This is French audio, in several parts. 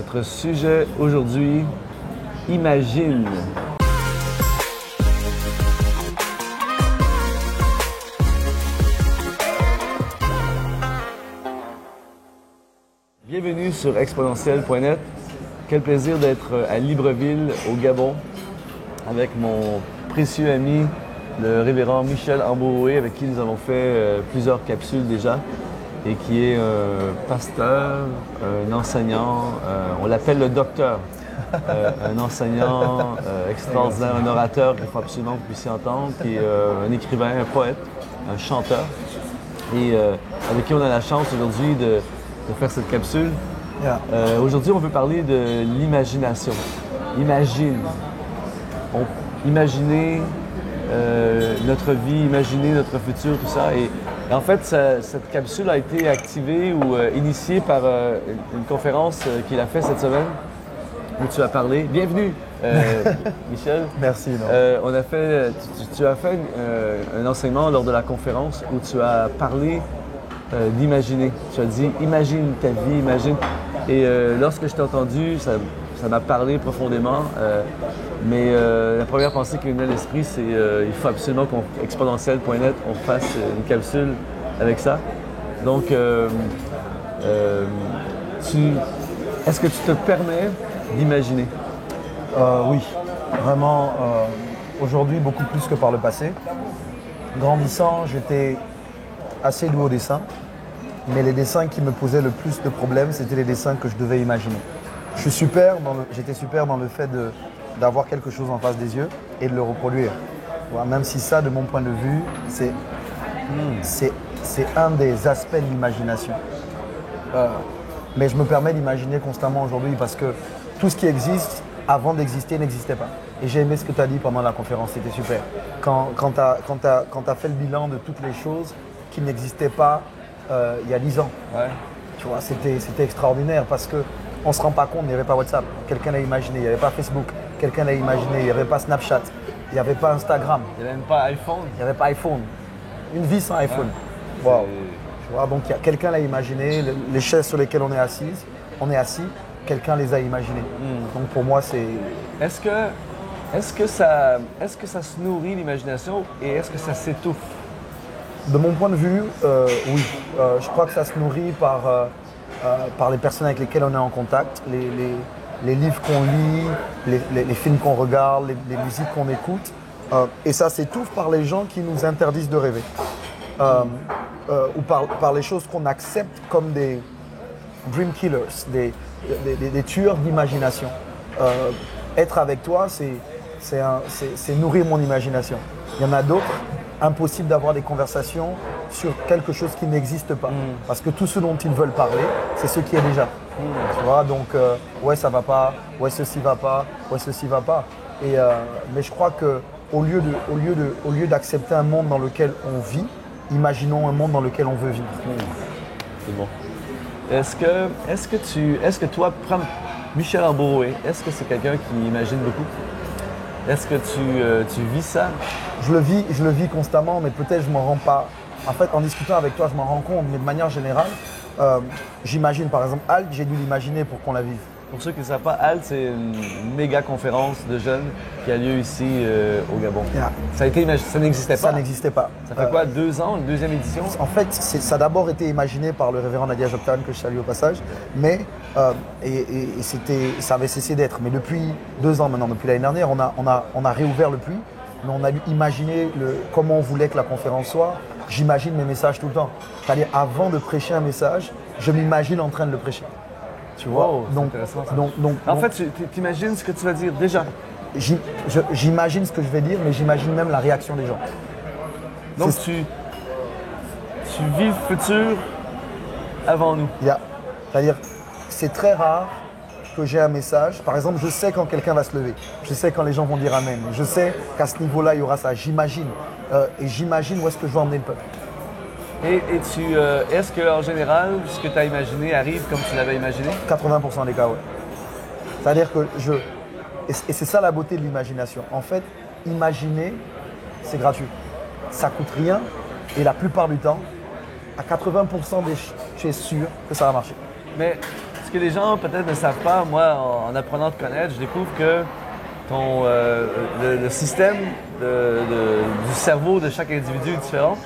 Notre sujet aujourd'hui, imagine. Bienvenue sur exponentiel.net. Quel plaisir d'être à Libreville, au Gabon, avec mon précieux ami, le révérend Michel Ambouroué, avec qui nous avons fait plusieurs capsules déjà, et qui est un pasteur, un enseignant, on l'appelle le docteur, un enseignant extraordinaire, un orateur qu'il faut absolument que vous puissiez entendre, qui est un écrivain, un poète, un chanteur, et avec qui on a la chance aujourd'hui de faire cette capsule. Aujourd'hui, on veut parler de l'imagination. Imaginer notre vie, imaginer notre futur, tout ça. Et en fait, cette capsule a été activée ou initiée par une conférence qu'il a faite cette semaine où tu as parlé. Bienvenue, Michel. Merci. Tu as fait un enseignement lors de la conférence où tu as parlé d'imaginer. Tu as dit « imagine ta vie, imagine ». Et lorsque je t'ai entendu, ça m'a parlé profondément. Mais la première pensée qui me venait à l'esprit, c'est il faut absolument qu'exponentiel.net, on fasse une capsule avec ça. Donc, est-ce que tu te permets d'imaginer? Oui, vraiment, aujourd'hui, beaucoup plus que par le passé. Grandissant, j'étais assez doué au dessin, mais les dessins qui me posaient le plus de problèmes, c'était les dessins que je devais imaginer. J'étais super dans le fait d'avoir quelque chose en face des yeux et de le reproduire. Même si ça, de mon point de vue, c'est un des aspects de l'imagination. Mais je me permets d'imaginer constamment aujourd'hui parce que tout ce qui existe, avant d'exister, n'existait pas. Et j'ai aimé ce que tu as dit pendant la conférence, c'était super. Quand tu as fait le bilan de toutes les choses qui n'existaient pas il y a 10 ans. Ouais. Tu vois, c'était extraordinaire parce qu'on ne se rend pas compte, il n'y avait pas WhatsApp, quelqu'un l'a imaginé, il n'y avait pas Facebook, quelqu'un l'a imaginé, il n'y avait pas Snapchat, il n'y avait pas Instagram. Il n'y avait même pas iPhone. Il n'y avait pas iPhone. Une vie sans iPhone. Ouais. Wow. Tu vois, donc quelqu'un l'a imaginé, les chaises sur lesquelles on est assis, quelqu'un les a imaginées. Donc pour moi, c'est... Est-ce que ça se nourrit l'imagination et est-ce que ça s'étouffe? De mon point de vue, oui. Je crois que ça se nourrit par les personnes avec lesquelles on est en contact, les livres qu'on lit, les films qu'on regarde, les musiques qu'on écoute. Et ça s'étouffe par les gens qui nous interdisent de rêver. Ou par les choses qu'on accepte comme des dream killers, des tueurs d'imagination. Être avec toi, c'est nourrir mon imagination. Il y en a d'autres. Impossible d'avoir des conversations sur quelque chose qui n'existe pas. Parce que tout ce dont ils veulent parler, c'est ce qui est déjà. Tu vois, donc, ouais, ça va pas, ouais, ceci va pas, ouais, ceci va pas. Mais je crois qu'au lieu d'accepter un monde dans lequel on vit, imaginons un monde dans lequel on veut vivre. C'est bon. Est-ce que toi, Michel Ambouroué, est-ce que c'est quelqu'un qui imagine beaucoup? Est-ce que tu vis ça? Je le vis constamment, mais peut-être je m'en rends pas. En fait, en discutant avec toi, je m'en rends compte, mais de manière générale, j'imagine par exemple Alt, j'ai dû l'imaginer pour qu'on la vive. Pour ceux qui ne savent pas, Alt, c'est une méga conférence de jeunes qui a lieu ici au Gabon. Yeah. Ça n'existait pas? Ça n'existait pas. Ça fait quoi, 2 ans, une deuxième édition? En fait, ça a d'abord été imaginé par le révérend Nadia Joktan, que je salue au passage, mais ça avait cessé d'être. Mais depuis 2 ans maintenant, depuis l'année dernière, on a réouvert le puits, mais on a imaginé comment on voulait que la conférence soit. J'imagine mes messages tout le temps. C'est-à-dire, avant de prêcher un message, je m'imagine en train de le prêcher. Tu vois, wow, c'est intéressant, ça. En fait, tu imagines ce que tu vas dire déjà. J'imagine ce que je vais dire, mais j'imagine même la réaction des gens. Donc tu vis le futur avant nous. C'est-à-dire, c'est très rare que j'ai un message. Par exemple, je sais quand quelqu'un va se lever. Je sais quand les gens vont dire Amen. Je sais qu'à ce niveau-là, il y aura ça. J'imagine. Et j'imagine où est-ce que je vais emmener le peuple. Est-ce qu'en général, ce que tu as imaginé arrive comme tu l'avais imaginé? 80% des cas, oui. C'est-à-dire que et c'est ça la beauté de l'imagination. En fait, imaginer, c'est gratuit. Ça coûte rien et la plupart du temps, à 80% tu es sûr que ça va marcher. Mais ce que les gens peut-être ne savent pas, moi, en apprenant à te connaître, je découvre que le système du cerveau de chaque individu est différent.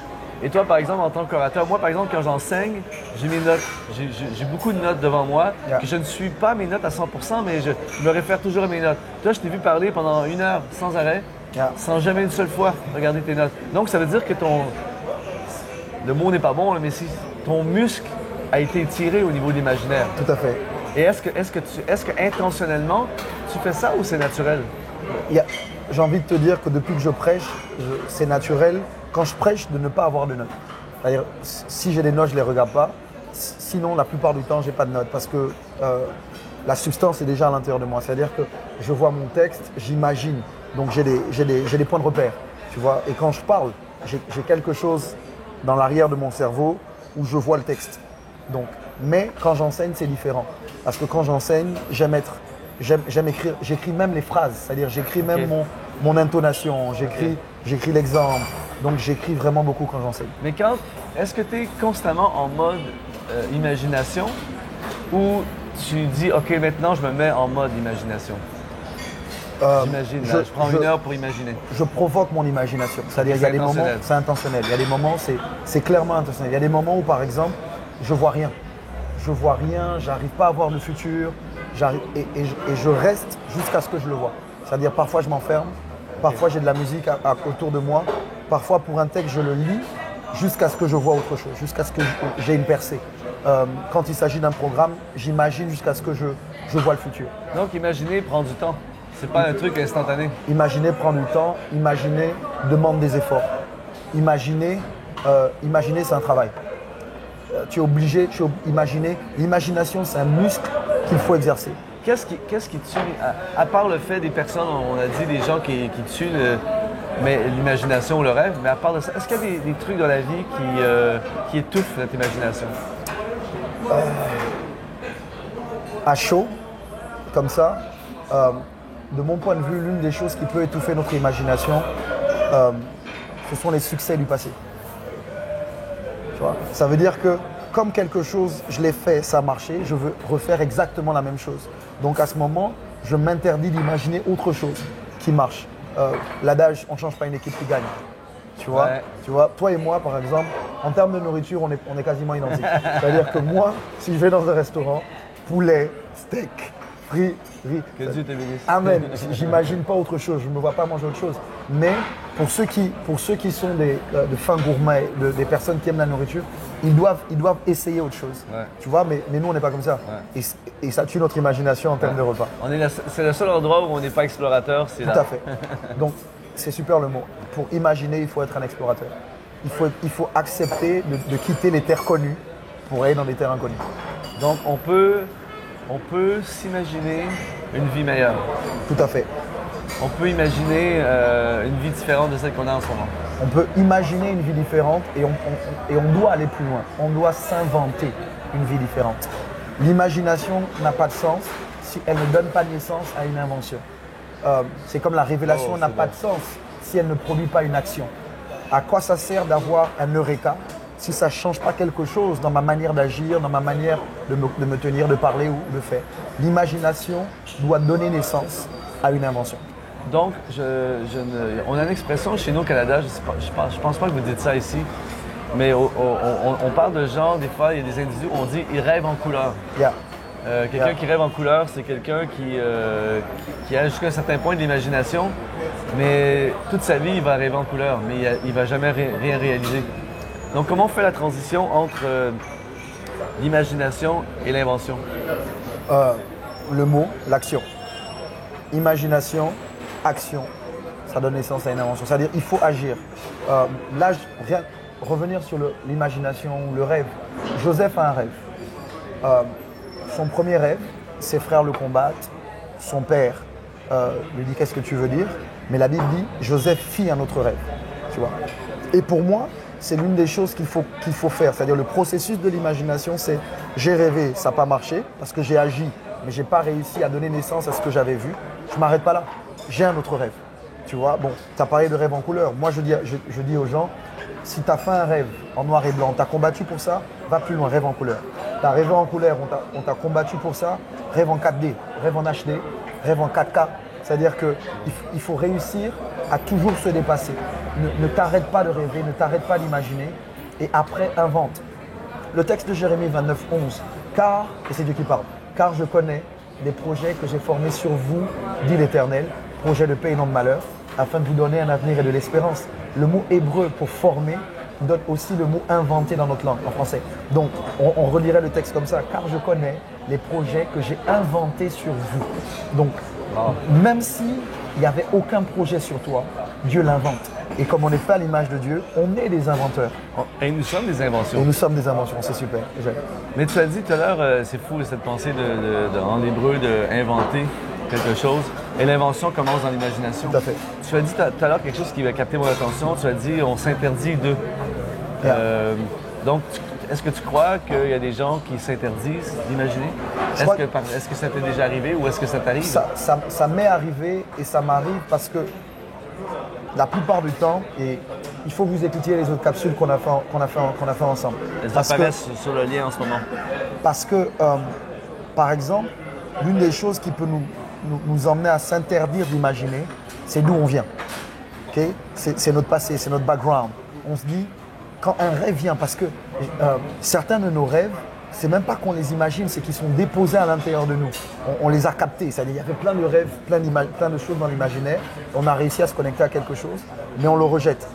Et toi, par exemple, en tant qu'orateur, moi, par exemple, quand j'enseigne, j'ai mes notes. J'ai beaucoup de notes devant moi, que je ne suis pas mes notes à 100%, mais je me réfère toujours à mes notes. Toi, je t'ai vu parler pendant 1 heure sans arrêt, sans jamais une seule fois regarder tes notes. Donc, ça veut dire que le mot n'est pas bon, mais si ton muscle a été étiré au niveau de l'imaginaire. Tout à fait. Et est-ce que intentionnellement, tu fais ça ou c'est naturel? J'ai envie de te dire que depuis que je prêche, c'est naturel, quand je prêche, de ne pas avoir de notes. C'est-à-dire, si j'ai des notes, je ne les regarde pas. Sinon, la plupart du temps, je n'ai pas de notes parce que la substance est déjà à l'intérieur de moi. C'est-à-dire que je vois mon texte, j'imagine. Donc, j'ai des points de repère. Tu vois? Et quand je parle, j'ai quelque chose dans l'arrière de mon cerveau où je vois le texte. Donc, mais quand j'enseigne, c'est différent. Parce que quand j'enseigne, j'aime écrire. J'écris même les phrases. C'est-à-dire, j'écris même mon intonation. J'écris l'exemple. Donc, j'écris vraiment beaucoup quand j'enseigne. Mais est-ce que tu es constamment en mode imagination ou tu dis, OK, maintenant, je me mets en mode imagination? J'imagine, je prends 1 heure pour imaginer. Je provoque mon imagination. C'est-à-dire, il y a des moments, c'est intentionnel. Il y a des moments, c'est clairement intentionnel. Il y a des moments où, par exemple, je vois rien. Je vois rien, j'arrive pas à voir le futur. Et je reste jusqu'à ce que je le vois. C'est-à-dire, parfois, je m'enferme. Parfois, j'ai de la musique autour de moi. Parfois, pour un texte, je le lis jusqu'à ce que je vois autre chose, jusqu'à ce que j'ai une percée. Quand il s'agit d'un programme, j'imagine jusqu'à ce que je vois le futur. Donc, imaginer prend du temps. C'est pas un truc instantané. Imaginer prend du temps. Imaginer demande des efforts. Imaginer, c'est un travail. Tu es obligé, imaginer. L'imagination, c'est un muscle qu'il faut exercer. Qu'est-ce qui tue, à part le fait des personnes, on a dit des gens qui tuent l'imagination ou le rêve, mais à part de ça, est-ce qu'il y a des trucs dans la vie qui étouffent notre imagination? À chaud, comme ça, de mon point de vue, l'une des choses qui peut étouffer notre imagination, ce sont les succès du passé. Tu vois? Ça veut dire que comme quelque chose, je l'ai fait, ça a marché, je veux refaire exactement la même chose. Donc à ce moment, je m'interdis d'imaginer autre chose qui marche. L'adage, on ne change pas une équipe qui gagne. Tu vois? Ouais. Tu vois, toi et moi, par exemple, en termes de nourriture, on est quasiment identiques. C'est-à-dire que moi, si je vais dans un restaurant, poulet, steak, riz. Que Dieu te bénisse. Amen. J'imagine pas autre chose. Je ne me vois pas manger autre chose. Mais pour ceux qui sont de fins gourmets, des personnes qui aiment la nourriture, ils doivent essayer autre chose. Ouais. Tu vois, mais nous, on n'est pas comme ça. Ouais. Et ça tue notre imagination en termes de repas. C'est le seul endroit où on n'est pas explorateur, c'est là. Tout à fait. Donc, c'est super le mot. Pour imaginer, il faut être un explorateur. Il faut accepter de quitter les terres connues pour aller dans des terres inconnues. Donc, on peut s'imaginer une vie meilleure. Tout à fait. On peut imaginer une vie différente de celle qu'on a en ce moment. On peut imaginer une vie différente et on doit aller plus loin. On doit s'inventer une vie différente. L'imagination n'a pas de sens si elle ne donne pas naissance à une invention. C'est comme la révélation n'a pas de sens si elle ne produit pas une action. À quoi ça sert d'avoir un eureka si ça ne change pas quelque chose dans ma manière d'agir, dans ma manière de me tenir, de parler ou de faire? L'imagination doit donner naissance à une invention. Donc, on a une expression chez nous au Canada, je pense pas que vous dites ça ici, mais on parle de gens, des fois, il y a des individus où on dit « ils rêvent en couleur Yeah. ». Quelqu'un qui rêve en couleur, c'est quelqu'un qui a jusqu'à un certain point d'imagination, mais toute sa vie, il va rêver en couleur, mais il va jamais rien réaliser. Donc, comment on fait la transition entre l'imagination et l'invention? Le mot, l'action. Imagination, action, ça donne naissance à une invention. C'est-à-dire il faut agir. Revenir sur l'imagination ou le rêve. Joseph a un rêve. Son premier rêve, ses frères le combattent. Son père lui dit « qu'est-ce que tu veux dire ?» Mais la Bible dit « Joseph fit un autre rêve ». Tu vois. Et pour moi, c'est l'une des choses qu'il faut faire. C'est-à-dire le processus de l'imagination, c'est j'ai rêvé, ça n'a pas marché parce que j'ai agi, mais je n'ai pas réussi à donner naissance à ce que j'avais vu. Je ne m'arrête pas là. J'ai un autre rêve. Tu vois, bon, tu as parlé de rêve en couleur. Moi, je dis aux gens, si tu as fait un rêve en noir et blanc, tu as combattu pour ça, va plus loin, rêve en couleur. Tu as rêvé en couleur, on t'a combattu pour ça. Rêve en 4D, rêve en HD, rêve en 4K. C'est-à-dire qu'il faut réussir à toujours se dépasser. Ne t'arrête pas de rêver, ne t'arrête pas d'imaginer. Et après, invente. Le texte de Jérémie 29, 11. Car, et c'est Dieu qui parle, car je connais les projets que j'ai formés sur vous, dit l'Éternel, projets de paix et non de malheur, afin de vous donner un avenir et de l'espérance. Le mot hébreu pour former donne aussi le mot inventer dans notre langue, en français. Donc, on relirait le texte comme ça, car je connais les projets que j'ai inventés sur vous. Donc, même s'il n'y avait aucun projet sur toi, Dieu l'invente. Et comme on n'est pas à l'image de Dieu, on est des inventeurs. Et nous sommes des inventions. Et nous sommes des inventions, c'est super. Mais tu as dit tout à l'heure, c'est fou cette pensée en hébreu d'inventer quelque chose. Et l'invention commence dans l'imagination. Tout à fait. Tu as dit tout à l'heure quelque chose qui va capter mon attention. Tu as dit on s'interdit de. Donc, est-ce que tu crois qu'il y a des gens qui s'interdisent d'imaginer? Est-ce que ça t'est déjà arrivé ou est-ce que ça t'arrive? Ça m'est arrivé et ça m'arrive parce que la plupart du temps, et il faut que vous écoutiez les autres capsules qu'on a fait ensemble. Elles apparaissent sur le lien en ce moment. Parce que, par exemple, l'une des choses qui peut nous emmener à s'interdire d'imaginer, c'est d'où on vient. Okay? C'est notre passé, c'est notre background. On se dit, quand un rêve vient, parce que certains de nos rêves, c'est même pas qu'on les imagine, c'est qu'ils sont déposés à l'intérieur de nous. On les a captés, c'est-à-dire il y avait plein de rêves, plein de choses dans l'imaginaire. On a réussi à se connecter à quelque chose, mais on le rejette.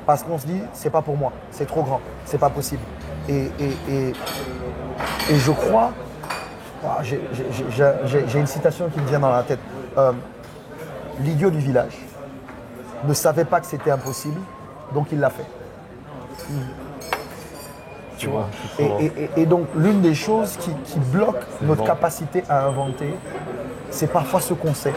Parce qu'on se dit, c'est pas pour moi, c'est trop grand, c'est pas possible. Et je crois, j'ai une citation qui me vient dans la tête. L'idiot du village ne savait pas que c'était impossible, donc il l'a fait. Tu vois. Et donc, l'une des choses qui bloque notre capacité à inventer, c'est parfois ce qu'on sait,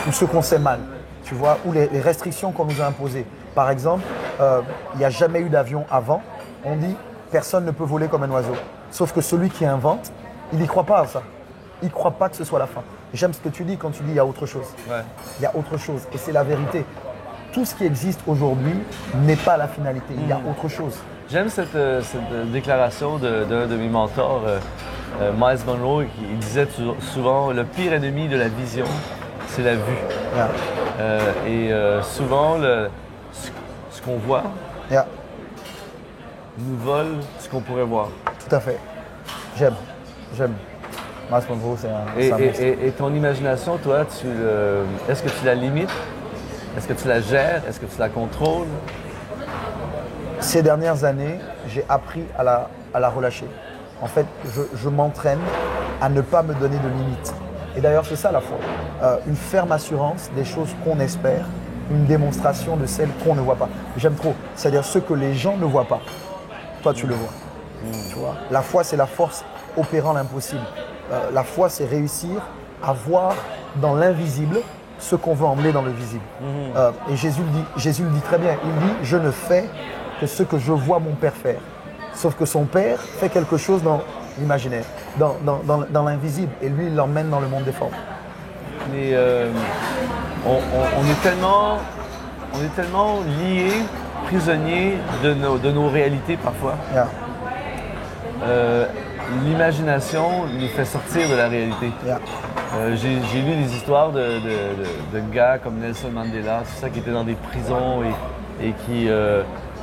ou ce qu'on sait mal, tu vois, ou les restrictions qu'on nous a imposées. Par exemple, il n'y a jamais eu d'avion avant, on dit personne ne peut voler comme un oiseau. Sauf que celui qui invente, il n'y croit pas à ça. Il ne croit pas que ce soit la fin. J'aime ce que tu dis quand tu dis il y a autre chose. Ouais. Il y a autre chose, et c'est la vérité. Tout ce qui existe aujourd'hui n'est pas la finalité, il y a autre chose. J'aime cette déclaration d'un de mes mentors, Miles Monroe, qui disait souvent le pire ennemi de la vision, c'est la vue. Yeah. Souvent, ce qu'on voit nous vole ce qu'on pourrait voir. Tout à fait. J'aime. Miles Monroe, c'est un monstre. Et ton imagination, toi, est-ce que tu la limites? Est-ce que tu la gères? Est-ce que tu la contrôles? Ces dernières années, j'ai appris à la relâcher. En fait, je m'entraîne à ne pas me donner de limites. Et d'ailleurs, c'est ça la foi. Une ferme assurance des choses qu'on espère, une démonstration de celles qu'on ne voit pas. J'aime trop. C'est-à-dire ce que les gens ne voient pas. Toi, tu le vois. Tu vois. La foi, c'est la force opérant l'impossible. La foi, c'est réussir à voir dans l'invisible ce qu'on veut emmener dans le visible. Et Jésus le dit très bien. Il dit « Je ne fais que ce que je vois mon Père faire. » Sauf que son Père fait quelque chose dans l'imaginaire, dans l'invisible. Et lui, il l'emmène dans le monde des formes. Mais on est tellement liés, prisonniers de nos réalités parfois. Yeah. L'imagination nous fait sortir de la réalité. Yeah. J'ai lu des histoires de gars comme Nelson Mandela, tout ça, qui étaient dans des prisons et qui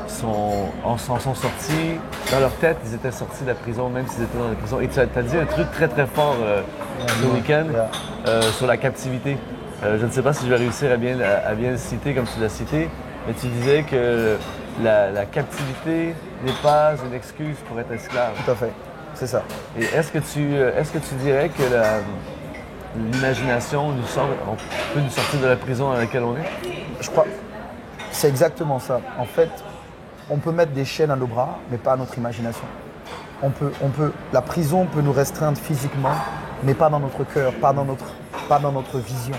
s'en sont sortis. Dans leur tête, ils étaient sortis de la prison, même s'ils étaient dans la prison. Et tu as dit un truc très très fort le week-end sur la captivité. Je ne sais pas si je vais réussir à bien le citer comme tu l'as cité, mais tu disais que la captivité n'est pas une excuse pour être esclave. Tout à fait, c'est ça. Et est-ce que tu dirais que l'imagination peut nous sortir de la prison dans laquelle on est? Je crois que c'est exactement ça. En fait, on peut mettre des chaînes à nos bras, mais pas à notre imagination. La prison peut nous restreindre physiquement, mais pas dans notre cœur, pas dans notre vision.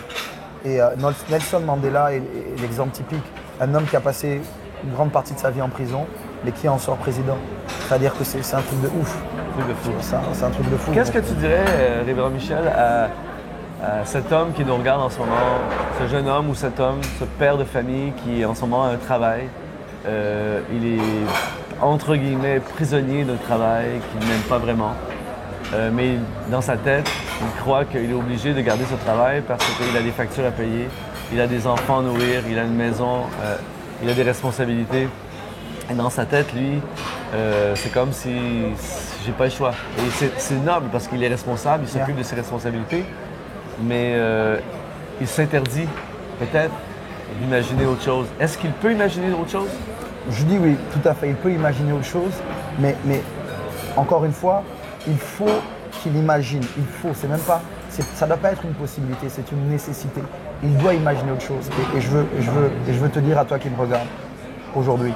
Et Nelson Mandela est l'exemple typique. Un homme qui a passé une grande partie de sa vie en prison, mais qui en sort président. C'est-à-dire que c'est un truc de ouf. C'est un truc de fou. Qu'est-ce que tu dirais, Révérend Michel, à cet homme qui nous regarde en ce moment, ce jeune homme ou cet homme, ce père de famille qui en ce moment a un travail, il est entre guillemets prisonnier d'un travail qu'il n'aime pas vraiment. mais dans sa tête, il croit qu'il est obligé de garder ce travail parce qu'il a des factures à payer, il a des enfants à nourrir, il a une maison, il a des responsabilités. Et dans sa tête, lui, c'est comme si j'ai pas le choix. Et c'est noble parce qu'il est responsable, il s'occupe de ses responsabilités, mais il s'interdit peut-être d'imaginer autre chose. Est-ce qu'il peut imaginer autre chose? Je dis oui, tout à fait. Il peut imaginer autre chose, mais encore une fois, il faut qu'il imagine. Il faut, c'est même pas, ça ne doit pas être une possibilité, c'est une nécessité. Il doit imaginer autre chose. Et je veux te dire à toi qui me regarde aujourd'hui,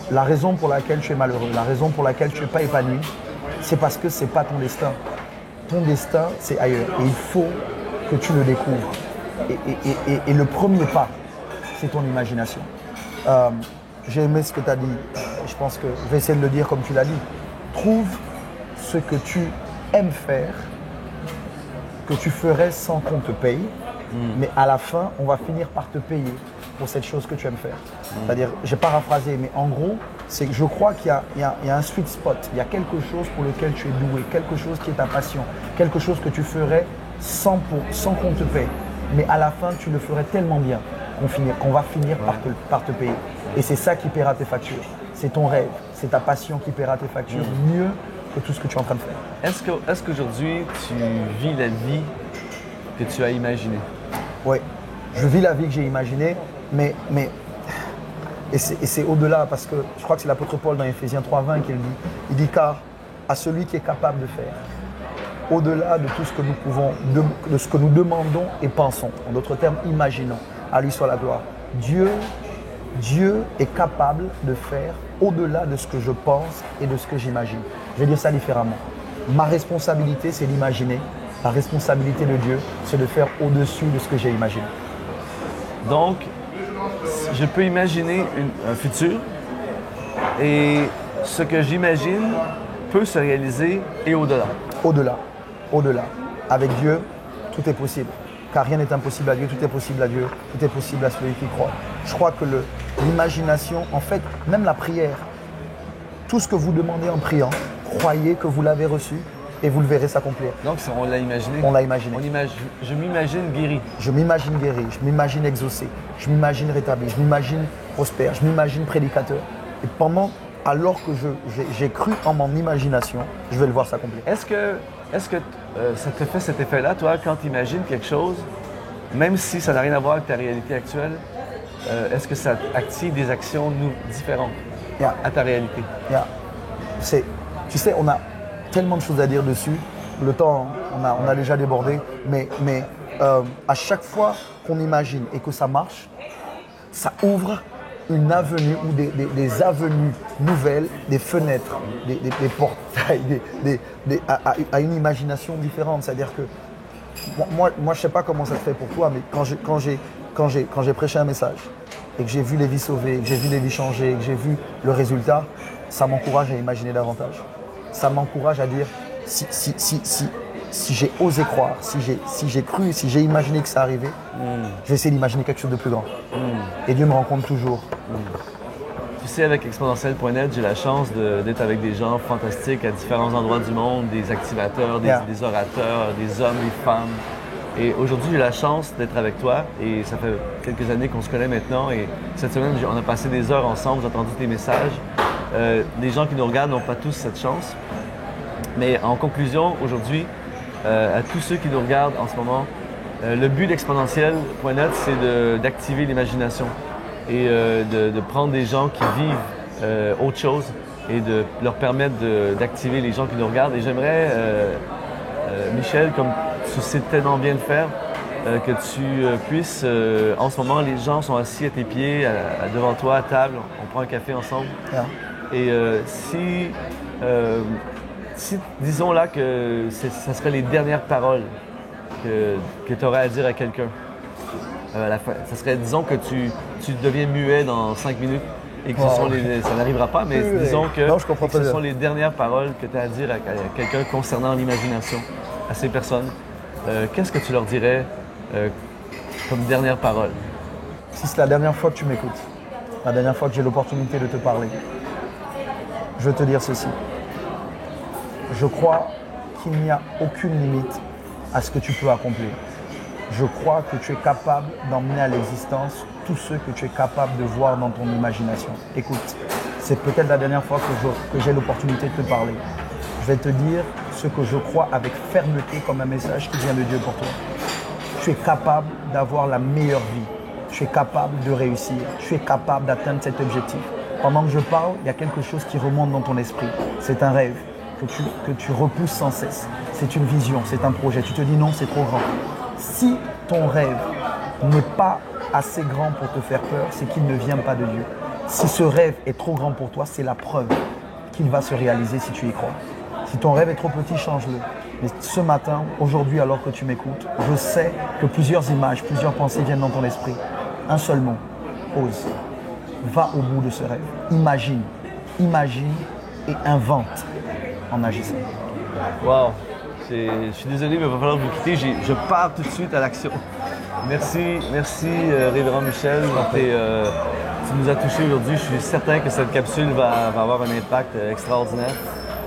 la raison pour laquelle tu es malheureux, la raison pour laquelle tu n'es pas épanoui, c'est parce que ce n'est pas ton destin. Ton destin, c'est ailleurs. Et il faut que tu le découvres. Et le premier pas, c'est ton imagination. J'ai aimé ce que tu as dit. Je pense que je vais essayer de le dire comme tu l'as dit. Trouve ce que tu aimes faire, que tu ferais sans qu'on te paye. Mais à la fin, on va finir par te payer pour cette chose que tu aimes faire. C'est-à-dire, j'ai paraphrasé, mais en gros, c'est que je crois qu'il y a un sweet spot. Il y a quelque chose pour lequel tu es doué, quelque chose qui est ta passion, quelque chose que tu ferais sans qu'on te paye. Mais à la fin, tu le ferais tellement bien qu'on va finir par te payer. Et c'est ça qui paiera tes factures. C'est ton rêve, c'est ta passion qui paiera tes factures mieux que tout ce que tu es en train de faire. Est-ce qu'aujourd'hui, tu vis la vie que tu as imaginée? Oui, je vis la vie que j'ai imaginée, mais c'est au-delà parce que je crois que c'est l'apôtre Paul dans Éphésiens 3,20 qui le dit. Il dit car à celui qui est capable de faire, au-delà de tout ce que nous pouvons, de ce que nous demandons et pensons, en d'autres termes, imaginons, à lui soit la gloire. Dieu est capable de faire au-delà de ce que je pense et de ce que j'imagine. Je vais dire ça différemment. Ma responsabilité, c'est d'imaginer. La responsabilité de Dieu, c'est de faire au-dessus de ce que j'ai imaginé. Donc, je peux imaginer un futur et ce que j'imagine peut se réaliser et au-delà. Au-delà. Avec Dieu, tout est possible. Car rien n'est impossible à Dieu, tout est possible à Dieu, tout est possible à celui qui croit. Je crois que l'imagination, en fait, même la prière, tout ce que vous demandez en priant, croyez que vous l'avez reçu et vous le verrez s'accomplir. Donc, on l'a imaginé? On l'a imaginé. Je m'imagine guéri. Je m'imagine guéri, je m'imagine exaucé, je m'imagine rétabli, je m'imagine prospère, je m'imagine prédicateur. Et alors que j'ai cru en mon imagination, je vais le voir s'accomplir. Est-ce que ça te fait cet effet-là, toi, quand tu imagines quelque chose, même si ça n'a rien à voir avec ta réalité actuelle, est-ce que ça active des actions différentes à ta réalité? Tu sais, on a tellement de choses à dire dessus. Le temps, on a déjà débordé, mais à chaque fois qu'on imagine et que ça marche, ça ouvre une avenue ou des avenues nouvelles, des fenêtres, des portails, à une imagination différente. C'est-à-dire que moi, je ne sais pas comment ça se fait pour toi, mais quand j'ai prêché un message et que j'ai vu les vies sauvées, que j'ai vu les vies changer, que j'ai vu le résultat, ça m'encourage à imaginer davantage. Ça m'encourage à dire si j'ai osé croire, si j'ai cru, si j'ai imaginé que ça arrivait, je vais essayer d'imaginer quelque chose de plus grand. Et Dieu me rencontre toujours. Tu sais, avec Exponentiel.net, j'ai la chance d'être avec des gens fantastiques à différents endroits du monde, des activateurs, des orateurs, des hommes, des femmes. Et aujourd'hui, j'ai la chance d'être avec toi et ça fait quelques années qu'on se connaît maintenant. Et cette semaine, on a passé des heures ensemble, j'ai entendu tes messages. Les gens qui nous regardent n'ont pas tous cette chance. Mais en conclusion, aujourd'hui, à tous ceux qui nous regardent en ce moment, le but d'Exponentiel.net, c'est d'activer l'imagination et de prendre des gens qui vivent autre chose et de leur permettre d'activer les gens qui nous regardent. Et j'aimerais, Michel, comme tu sais tellement bien le faire, que tu puisses, en ce moment, les gens sont assis à tes pieds, devant toi, à table, on prend un café ensemble. Yeah. Et si, disons là que ça serait les dernières paroles que tu aurais à dire à quelqu'un, à la fin, ça serait, disons que tu deviens muet dans 5 minutes et que ça n'arrivera pas, mais disons que ce sont les dernières paroles que tu as à dire à quelqu'un concernant l'imagination, à ces personnes. Qu'est-ce que tu leur dirais comme dernière parole? Si c'est la dernière fois que tu m'écoutes, la dernière fois que j'ai l'opportunité de te parler, je veux te dire ceci. Je crois qu'il n'y a aucune limite à ce que tu peux accomplir. Je crois que tu es capable d'emmener à l'existence tout ce que tu es capable de voir dans ton imagination. Écoute, c'est peut-être la dernière fois que j'ai l'opportunité de te parler. Je vais te dire ce que je crois avec fermeté comme un message qui vient de Dieu pour toi. Tu es capable d'avoir la meilleure vie. Tu es capable de réussir. Tu es capable d'atteindre cet objectif. Pendant que je parle, il y a quelque chose qui remonte dans ton esprit. C'est un rêve que tu repousses sans cesse. C'est une vision, c'est un projet. Tu te dis non, c'est trop grand. Si ton rêve n'est pas assez grand pour te faire peur, c'est qu'il ne vient pas de Dieu. Si ce rêve est trop grand pour toi, c'est la preuve qu'il va se réaliser si tu y crois. Si ton rêve est trop petit, change-le. Mais ce matin, aujourd'hui, alors que tu m'écoutes, je sais que plusieurs images, plusieurs pensées viennent dans ton esprit. Un seul mot, ose. Va au bout de ce rêve. Imagine et invente en agissant. Wow! Je suis désolé, mais il va falloir vous quitter. Je pars tout de suite à l'action. Merci, Révérend Michel. Tu nous as touchés aujourd'hui. Je suis certain que cette capsule va avoir un impact extraordinaire.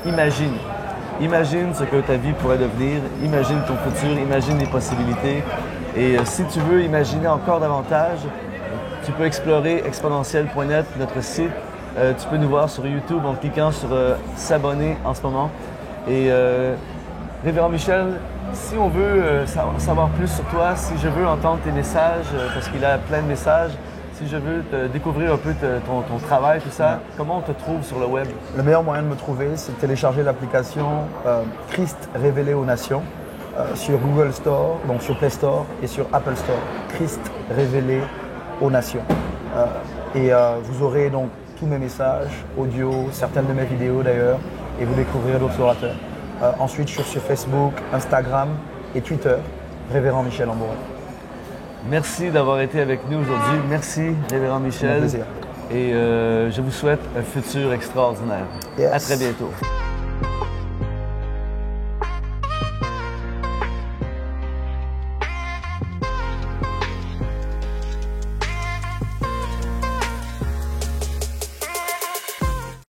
Imagine ce que ta vie pourrait devenir. Imagine ton futur. Imagine les possibilités. Et si tu veux imaginer encore davantage, tu peux explorer exponentiel.net, notre site. Tu peux nous voir sur YouTube en cliquant sur s'abonner en ce moment. Et Révérend Michel, si on veut savoir plus sur toi, si je veux entendre tes messages, parce qu'il a plein de messages, si je veux découvrir un peu ton travail, tout ça, comment on te trouve sur le web? Le meilleur moyen de me trouver, c'est de télécharger l'application Christ révélé aux nations sur Google Store, donc sur Play Store et sur Apple Store. Christ révélé aux nations. Vous aurez donc tous mes messages, audio, certaines de mes vidéos d'ailleurs, et vous découvrirez d'autres orateurs. Ensuite, je suis sur Facebook, Instagram et Twitter, Révérend Michel Ambouret. Merci d'avoir été avec nous aujourd'hui. Merci, Révérend Michel. C'est un plaisir. Et je vous souhaite un futur extraordinaire. Yes. À très bientôt.